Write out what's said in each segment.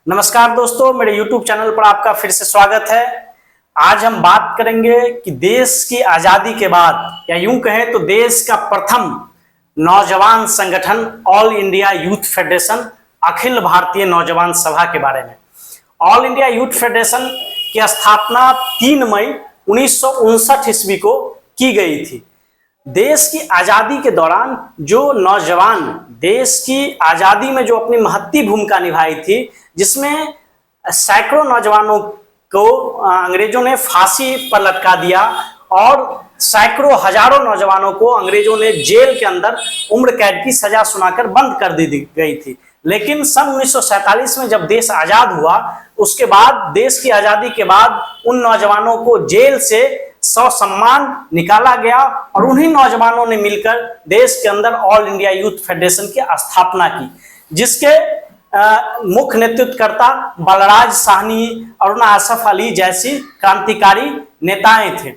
नमस्कार दोस्तों, मेरे YouTube चैनल पर आपका फिर से स्वागत है। आज हम बात करेंगे कि देश की आज़ादी के बाद या यूं कहें तो देश का प्रथम नौजवान संगठन all India youth federation Akhil Bharatiya नौजवान सभा के बारे में। ऑल इंडिया यूथ फेडरेशन की स्थापना 3 मई 1959 ईस्वी को की गई थी। देश की आज़ादी के दौरान जो नौजवान देश की आज़ादी में जो अपनी महत्वपूर्ण भूमिका निभाई थी, जिसमें सैकड़ों नौजवानों को अंग्रेजों ने फांसी पर लटका दिया और सैकड़ों हजारों नौजवानों को अंग्रेजों ने जेल के अंदर उम्र कैद की सजा सुनाकर बंद कर दी गई थी। लेकिन सन 1947 में जब देश आज़ाद हुआ, उसके बाद देश की आज़ादी के बाद उन नौजवानों को जेल से ससम्मान निकाला गया और उन्हीं नौजवानों ने मिलकर देश के अंदर ऑल इंडिया यूथ फेडरेशन की स्थापना की, जिसके मुख्य नेतृत्वकर्ता बलराज साहनी, अरुणा असफ अली जैसी क्रांतिकारी नेताएं थे।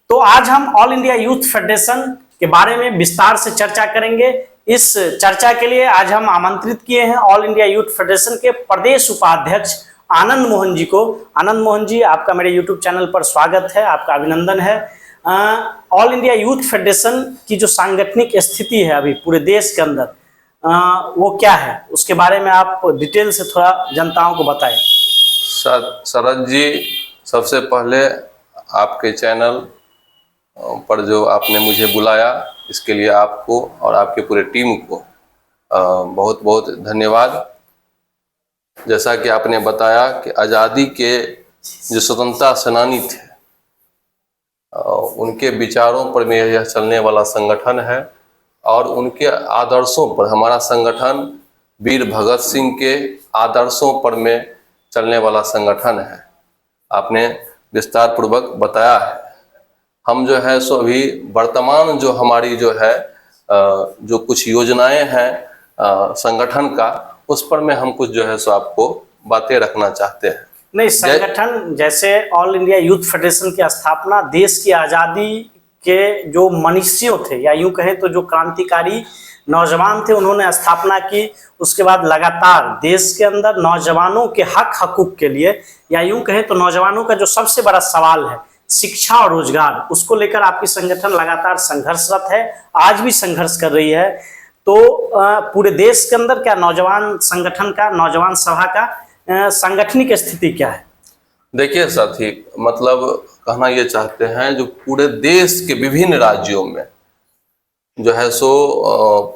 तो आज हम ऑल इंडिया यूथ फेडरेशन के बारे में विस्तार से चर्चा करेंगे। इस चर्चा के लिए आज हम आमंत्रित किए हैं ऑल इंडिया यूथ फेडरेशन के प्रदेश उपाध्यक्ष आनंद मोहन जी को। आनंद मोहन जी, आपका मेरे यूट्यूब चैनल पर स्वागत है, आपका अभिनंदन है। ऑल इंडिया यूथ फेडरेशन की जो सांगठनिक स्थिति है अभी पूरे देश के अंदर, वो क्या है, उसके बारे में आप डिटेल से थोड़ा जनताओं को बताएं। शरद जी, सबसे पहले आपके चैनल पर जो आपने मुझे बुलाया, इसके लिए आपको और आपके पूरे टीम को बहुत बहुत धन्यवाद। जैसा कि आपने बताया कि आज़ादी के जो स्वतंत्रता सेनानी थे, उनके विचारों पर में यह चलने वाला संगठन है और उनके आदर्शों पर हमारा संगठन वीर भगत सिंह के आदर्शों पर में चलने वाला संगठन है। आपने विस्तार पूर्वक बताया है। हम जो है सो अभी वर्तमान जो हमारी जो है जो कुछ योजनाएं हैं संगठन का, उस पर में हम कुछ जो है सो आपको बातें रखना चाहते हैं। नहीं, संगठन जैसे ऑल इंडिया यूथ फेडरेशन की स्थापना देश की आज़ादी के जो मनीषियों थे या यूं कहें तो जो क्रांतिकारी नौजवान थे, उन्होंने स्थापना की। उसके बाद लगातार देश के अंदर नौजवानों के हकूक के लिए या यूं कहें तो नौजवानों का जो सबसे बड़ा सवाल है शिक्षा और रोजगार, उसको लेकर आपकी संगठन लगातार संघर्षरत है, आज भी संघर्ष कर रही है। तो पूरे देश के अंदर क्या नौजवान संगठन का, नौजवान सभा का सांगठनिक स्थिति क्या है? देखिए साथी, मतलब कहना ये चाहते हैं जो पूरे देश के विभिन्न राज्यों में जो है सो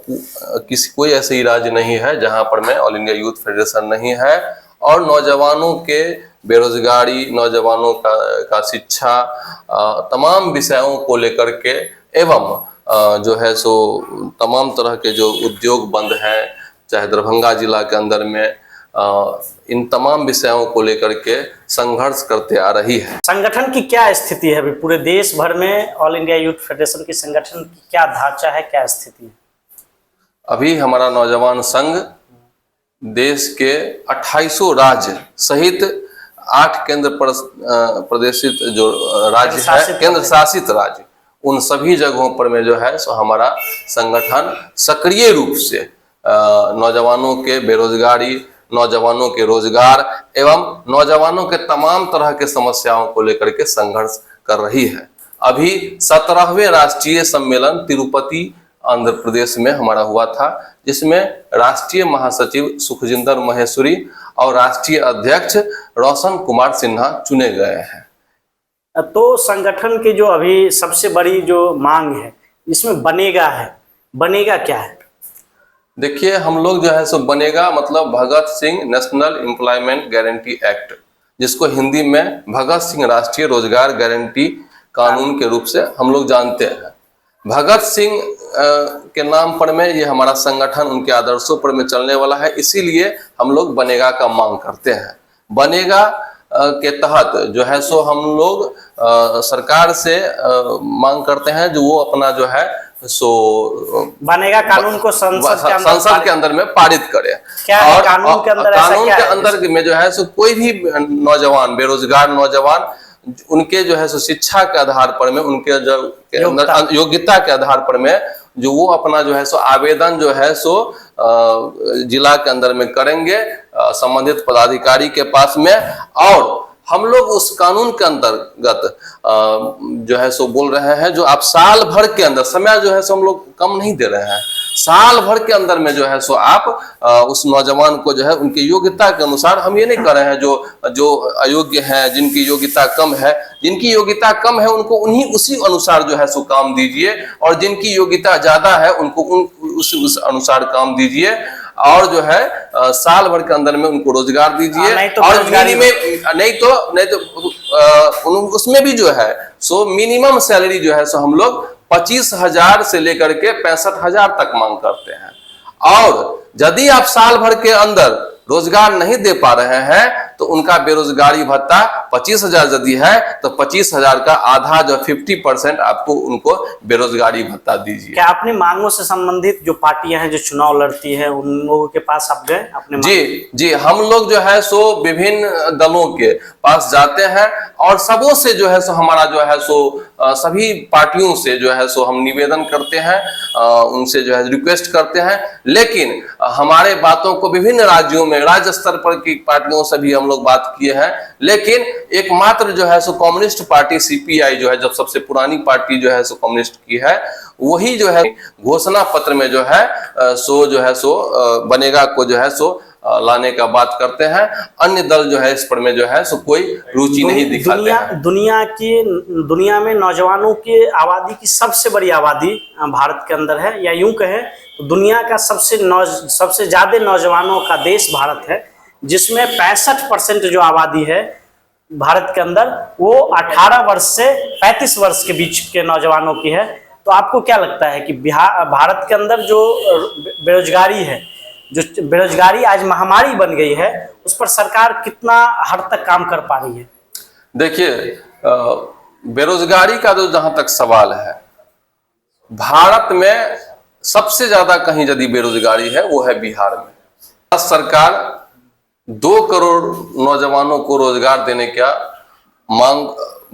कोई ऐसी राज्य नहीं है जहां पर में ऑल इंडिया यूथ फेडरेशन नहीं है। और नौजवानों के बेरोजगारी, नौजवानों का शिक्षा, तमाम विषयों को लेकर के एवं जो है सो तमाम तरह के जो उद्योग बंद हैं, चाहे दरभंगा जिला के अंदर में, इन तमाम विषयों को लेकर के संघर्ष करते आ रही है। संगठन की क्या स्थिति है अभी पूरे देश भर में? ऑल इंडिया यूथ फेडरेशन की संगठन की क्या ढांचा है, क्या स्थिति है? अभी हमारा नौजवान संघ देश के 28 राज्य सहित 8 केंद्र प्रदेशित जो राज्य है, केंद्र शासित राज्य, उन सभी जगहों पर में जो है सो हमारा संगठन सक्रिय रूप से नौजवानों के बेरोजगारी, नौजवानों के रोजगार एवं नौजवानों के तमाम तरह के समस्याओं को लेकर के संघर्ष कर रही है। अभी 17वें राष्ट्रीय सम्मेलन तिरुपति आंध्र प्रदेश में हमारा हुआ था, जिसमें राष्ट्रीय महासचिव सुखजिंदर महेश्वरी और राष्ट्रीय अध्यक्ष रोशन कुमार सिन्हा चुने गए हैं। तो संगठन की जो अभी सबसे बड़ी जो मांग है, इसमें बनेगा है, बनेगा क्या है? देखिए, हम लोग जो है सो बनेगा मतलब Bhagat Singh national employment guarantee act, जिसको हिंदी में भगत सिंह राष्ट्रीय रोजगार गारंटी कानून के रूप से हम लोग जानते हैं। भगत सिंह के नाम पर में ये हमारा संगठन उनके आदर्शों पर में चलने वाला है, इसीलिए हम लोग बनेगा का मांग करते हैं। बनेगा के तहत जो है सो हम लोग सरकार से मांग करते हैं जो वो अपना जो है सो बनेगा कानून को संसद के अंदर में पारित करे। क्या और कानून के अंदर में जो है सो कोई भी नौजवान, बेरोजगार नौजवान, उनके जो है सो शिक्षा के आधार पर में, उनके जो योग्यता के आधार पर में जो वो अपना जो है सो आवेदन जो है सो जिला के अंदर में करेंगे संबंधित पदाधिकारी के पास में। और हम लोग उस कानून के अंतर्गत जो है सो बोल रहे हैं, जो आप साल भर के अंदर, समय जो है सो हम लोग कम नहीं दे रहे हैं, साल भर के अंदर में जो है सो आप उस नौजवान को जो है उनकी योग्यता के अनुसार, हम ये नहीं कर रहे हैं जो अयोग्य हैं, जिनकी योग्यता कम है, जिनकी योग्यता कम है उनको उसी अनुसार जो है सो काम दीजिए, और जिनकी योग्यता ज्यादा है उनको उस अनुसार काम दीजिए, और जो है साल भर के अंदर में उनको रोजगार दीजिए। और नहीं तो उसमें भी जो है सो मिनिमम सैलरी जो है सो हम लोग 25,000 से लेकर के 65,000 तक मांग करते हैं। और यदि आप साल भर के अंदर रोजगार नहीं दे पा रहे हैं तो उनका बेरोजगारी भत्ता 25,000 यदि है तो 25,000 का आधा जो 50% आपको उनको बेरोजगारी भत्ता दीजिए। क्या अपनी मांगों से संबंधित जो पार्टियां हैं जो चुनाव लड़ती है उन लोगों के पास आप गए अपने? जी, हम लोग जो है सो विभिन्न दलों के पास जाते हैं और सबों से जो है सो हमारा जो है सो सभी पार्टियों से जो है सो हम निवेदन करते हैं, उनसे जो है रिक्वेस्ट करते हैं। लेकिन हमारे बातों को विभिन्न राज्यों में, राज्य स्तर पर की पार्टियों से भी हम लोग बात किए हैं, लेकिन एकमात्र जो है सो कम्युनिस्ट पार्टी सीपीआई जो है, जब सबसे पुरानी पार्टी जो है सो कम्युनिस्ट की है, वही जो है घोषणा पत्र में जो है सो बनेगा को जो है सो लाने का बात करते हैं। अन्य दल जो है इस पर में जो है सो कोई रुचि नहीं दिखाते हैं। दुनिया में नौजवानों की आबादी की सबसे बड़ी आबादी भारत के अंदर है, या यूं कहें तो दुनिया का सबसे ज्यादा नौजवानों का देश भारत है, जिसमें 65% जो आबादी है भारत के अंदर वो 18 वर्ष से 35 वर्ष के बीच के नौजवानों की है। तो आपको क्या लगता है कि भारत के अंदर जो बेरोजगारी है, जो बेरोजगारी आज महामारी बन गई है, उस पर सरकार कितना हद तक काम कर पा रही है? देखिए, बेरोजगारी का जो जहां तक सवाल है, भारत में सबसे ज्यादा कहीं यदि बेरोजगारी है वो है बिहार में। सरकार 2 करोड़ नौजवानों को रोजगार देने का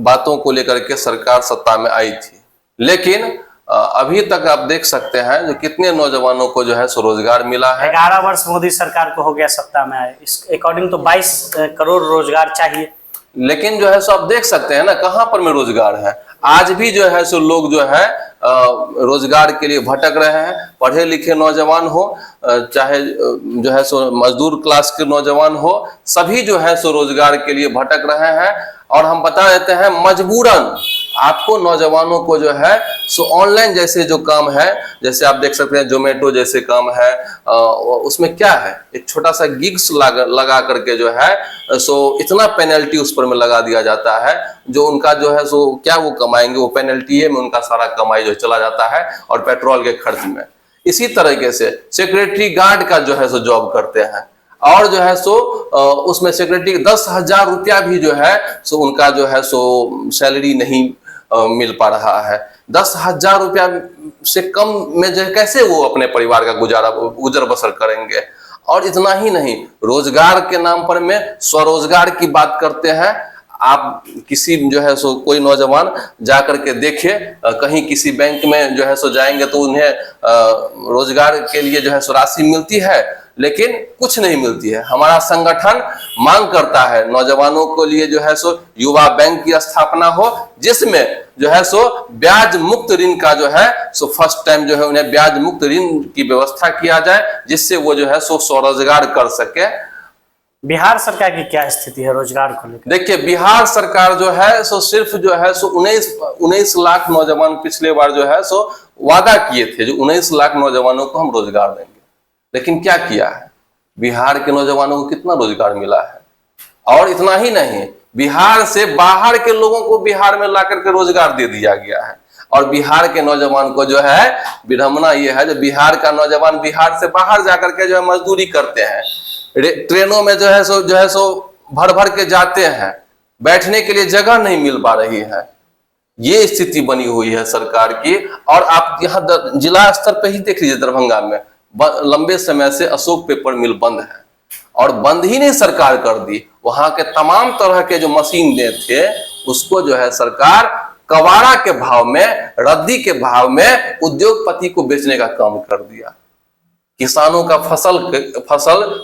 बातों को लेकर के सरकार सत्ता में आई थी, लेकिन अभी तक आप देख सकते हैं जो कितने नौजवानों को जो है सो रोजगार मिला है। 11 वर्ष मोदी सरकार को हो गया सत्ता में आए, इस अकॉर्डिंग तो 22 करोड़ रोजगार चाहिए, लेकिन जो है सो आप देख सकते हैं ना कहां पर में रोजगार है। आज भी जो है सो लोग जो है रोजगार के लिए भटक रहे हैं। पढ़े लिखे नौजवान हो, चाहे जो है सो मजदूर क्लास के नौजवान हो, सभी जो है सो रोजगार के लिए भटक रहे हैं। और हम बता देते हैं मजबूरन आपको नौजवानों को जो है सो ऑनलाइन जैसे जो काम है, जैसे आप देख सकते हैं जोमेटो जैसे काम है, उसमें क्या है, एक छोटा सा गिग्स लगा करके जो है सो इतना पेनल्टी उस पर में लगा दिया जाता है, जो उनका जो है सो क्या वो कमाएंगे, वो पेनल्टी में उनका सारा कमाई जो चला जाता है और पेट्रोल के खर्च में। इसी तरीके से सेक्रेटरी गार्ड का जो है सो जॉब करते हैं और जो है सो उसमें सेक्रेटरी 10,000 रुपया भी जो है सो उनका जो है सो सैलरी नहीं मिल पा रहा है। 10,000 रुपया से कम में जो कैसे वो अपने परिवार का गुजर बसर करेंगे। और इतना ही नहीं, रोजगार के नाम पर में स्वरोजगार की बात करते हैं। आप किसी जो है सो कोई नौजवान जाकर के देखिए, कहीं किसी बैंक में जो है सो जाएंगे तो उन्हें रोजगार के लिए जो है सो राशि मिलती है, लेकिन कुछ नहीं मिलती है। हमारा संगठन मांग करता है नौजवानों के लिए जो है सो युवा बैंक की स्थापना हो, जिसमें जो है सो ब्याज मुक्त ऋण का जो है सो फर्स्ट टाइम जो है उन्हें ब्याज मुक्त ऋण की व्यवस्था किया जाए, जिससे वो जो है सो स्वरोजगार कर सके। बिहार सरकार की क्या स्थिति है रोजगार को लेकर? देखिए, बिहार सरकार जो है सो सिर्फ जो है सो 19 लाख नौजवान पिछले बार जो है सो वादा किए थे, जो 19 लाख नौजवानों को हम रोजगार देंगे, लेकिन क्या किया है? बिहार के नौजवानों को कितना रोजगार मिला है? और इतना ही नहीं, बिहार से बाहर के लोगों को बिहार में ला करके रोजगार दे दिया गया है। और बिहार के नौजवान को जो है विडंबना ये है, जो बिहार का नौजवान बिहार से बाहर जाकर के जो है मजदूरी करते हैं, ट्रेनों में जो है सो भर भर के जाते हैं, बैठने के लिए जगह नहीं मिल पा रही है। ये स्थिति बनी हुई है सरकार की। और आप यहाँ जिला स्तर पे ही देख लीजिए, दरभंगा में लंबे समय से अशोक पेपर मिल बंद है, और बंद ही नहीं सरकार कर दी, वहां के तमाम तरह के जो मशीन थे उसको जो है सरकार कबाड़ा के भाव में, रद्दी के भाव में उद्योगपति को बेचने का काम कर दिया। किसानों का फसल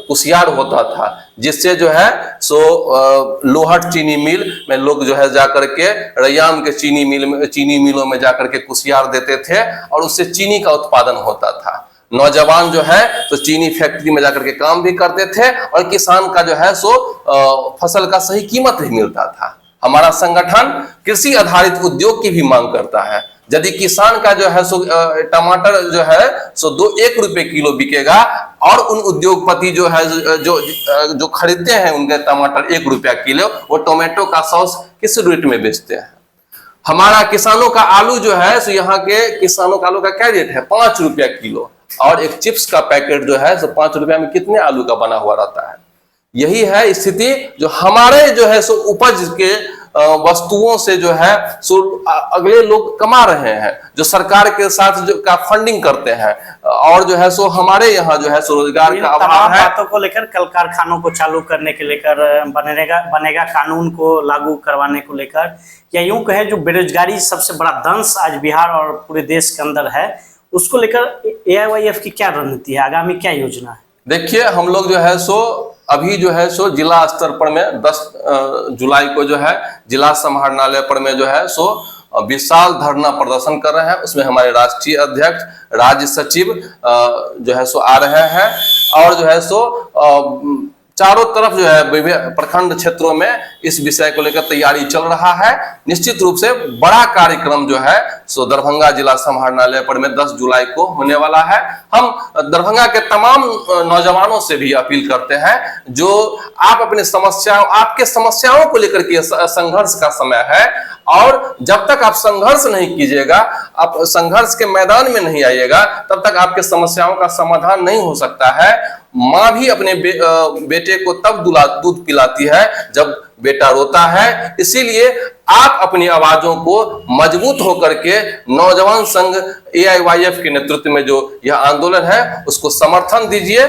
कुशियार होता था, जिससे जो है सो लोहट चीनी मिल में लोग जो है जाकर के रैयाम के चीनी मिलों में जाकर के कुशियार देते थे और उससे चीनी का उत्पादन होता था। नौजवान जो है तो चीनी फैक्ट्री में जाकर के काम भी करते थे और किसान का जो है सो फसल का सही कीमत नहीं मिलता था। हमारा संगठन कृषि आधारित उद्योग की भी मांग करता है। यदि किसान का जो है सो टमाटर जो है सो 1 रुपए किलो बिकेगा और उन उद्योगपति जो है जो खरीदते हैं उनके टमाटर 1 रुपया किलो, वो टोमेटो का सॉस किस रेट में बेचते हैं। हमारा किसानों का आलू जो है सो यहाँ के किसानों का आलू का क्या रेट है, 5 रुपया किलो, और एक चिप्स का पैकेट जो है सो 5 रुपया में कितने आलू का बना हुआ रहता है। यही है स्थिति जो हमारे जो है सो उपज के वस्तुओं से जो है सो अगले लोग कमा रहे हैं, जो सरकार के साथ जो का फंडिंग करते हैं, और जो है सो हमारे यहाँ जो है सो रोजगार का अभाव है। बातों को लेकर कल कारखानों को चालू करने के लेकर बनेगा कानून को लागू करवाने को लेकर, या यूं कहें जो बेरोजगारी सबसे बड़ा दंश आज बिहार और पूरे देश के अंदर है, उसको लेकर AIYF की क्या रणनीति है, आगामी क्या योजना है? देखिए, हम लोग जो है सो अभी जो है सो जिला स्तर पर में 10 जुलाई को जो है जिला समाहरणालय पर में जो है सो विशाल धरना प्रदर्शन कर रहे हैं। उसमें हमारे राष्ट्रीय अध्यक्ष, राज्य सचिव जो है सो आ रहे हैं और जो है सो चारों तरफ जो है विभिन्न प्रखंड क्षेत्रों में इस विषय को लेकर तैयारी चल रहा है। निश्चित रूप से बड़ा कार्यक्रम जो है सो दरभंगा जिला समाहरणालय पर में 10 जुलाई को होने वाला है। हम दरभंगा के तमाम नौजवानों से भी अपील करते हैं, जो आप अपनी समस्याओं, आपके समस्याओं को लेकर के संघर्ष का समय है, और जब तक आप संघर्ष नहीं कीजिएगा, आप संघर्ष के मैदान में नहीं आइएगा, तब तक आपके समस्याओं का समाधान नहीं हो सकता है। माँ भी अपने बेटे को तब दूध पिलाती है जब बेटा रोता है। इसीलिए आप अपनी आवाजों को मजबूत होकर के नौजवान संघ AIYF के नेतृत्व में जो यह आंदोलन है उसको समर्थन दीजिए।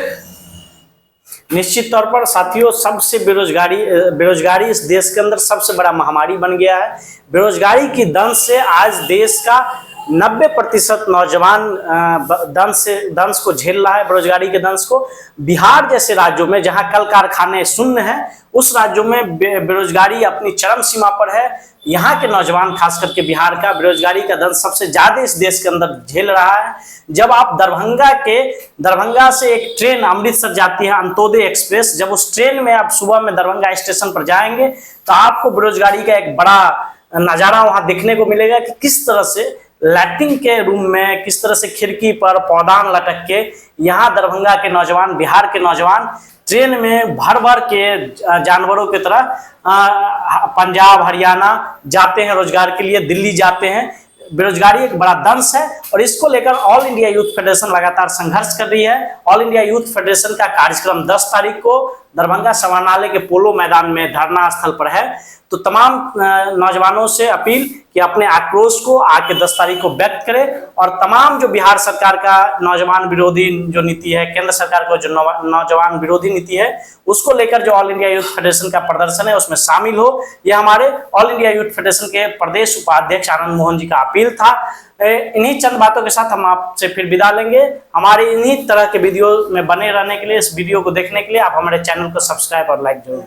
निश्चित तौर पर साथियों, सबसे बेरोजगारी इस देश के अंदर सबसे बड़ा महामारी बन गया है। बेरोजगारी की दंश से आज देश का 90% नौजवान दंश को झेल रहा है, बेरोजगारी के दंश को। बिहार जैसे राज्यों में जहां कल कारखाने शून्य हैं, उस राज्यों में बेरोजगारी अपनी चरम सीमा पर है। यहाँ के नौजवान, खास करके बिहार का, बेरोजगारी का दंश सबसे ज्यादा इस देश के अंदर झेल रहा है। जब आप दरभंगा से एक ट्रेन अमृतसर जाती है, अंत्योदय एक्सप्रेस, जब उस ट्रेन में आप सुबह में दरभंगा स्टेशन पर जाएंगे तो आपको बेरोजगारी का एक बड़ा नजारा वहां देखने को मिलेगा कि किस तरह से लैट्रिन के रूम में, किस तरह से खिड़की पर पौधान लटक के यहाँ दरभंगा के नौजवान, बिहार के नौजवान ट्रेन में भर भर के जानवरों की तरह पंजाब, हरियाणा जाते हैं रोजगार के लिए, दिल्ली जाते हैं। बेरोजगारी एक बड़ा दंश है और इसको लेकर ऑल इंडिया यूथ फेडरेशन लगातार संघर्ष कर रही है। ऑल इंडिया यूथ फेडरेशन का कार्यक्रम 10 तारीख को दरभंगा समाहरणालय के पोलो मैदान में धरना स्थल पर है। तो तमाम नौजवानों से अपील कि अपने आक्रोश को आके 10 तारीख को व्यक्त करें, और तमाम जो बिहार सरकार का नौजवान विरोधी जो नीति है, केंद्र सरकार का जो नौजवान विरोधी नीति है, उसको लेकर जो ऑल इंडिया यूथ फेडरेशन का प्रदर्शन है उसमें शामिल हो। यह हमारे ऑल इंडिया यूथ फेडरेशन के प्रदेश उपाध्यक्ष आनंद मोहन जी का अपील था। इन्हीं चंद बातों के साथ हम आपसे फिर विदा लेंगे। हमारे इन्हीं तरह के वीडियो में बने रहने के लिए, इस वीडियो को देखने के लिए आप हमारे चैनल को सब्सक्राइब और लाइक जरूर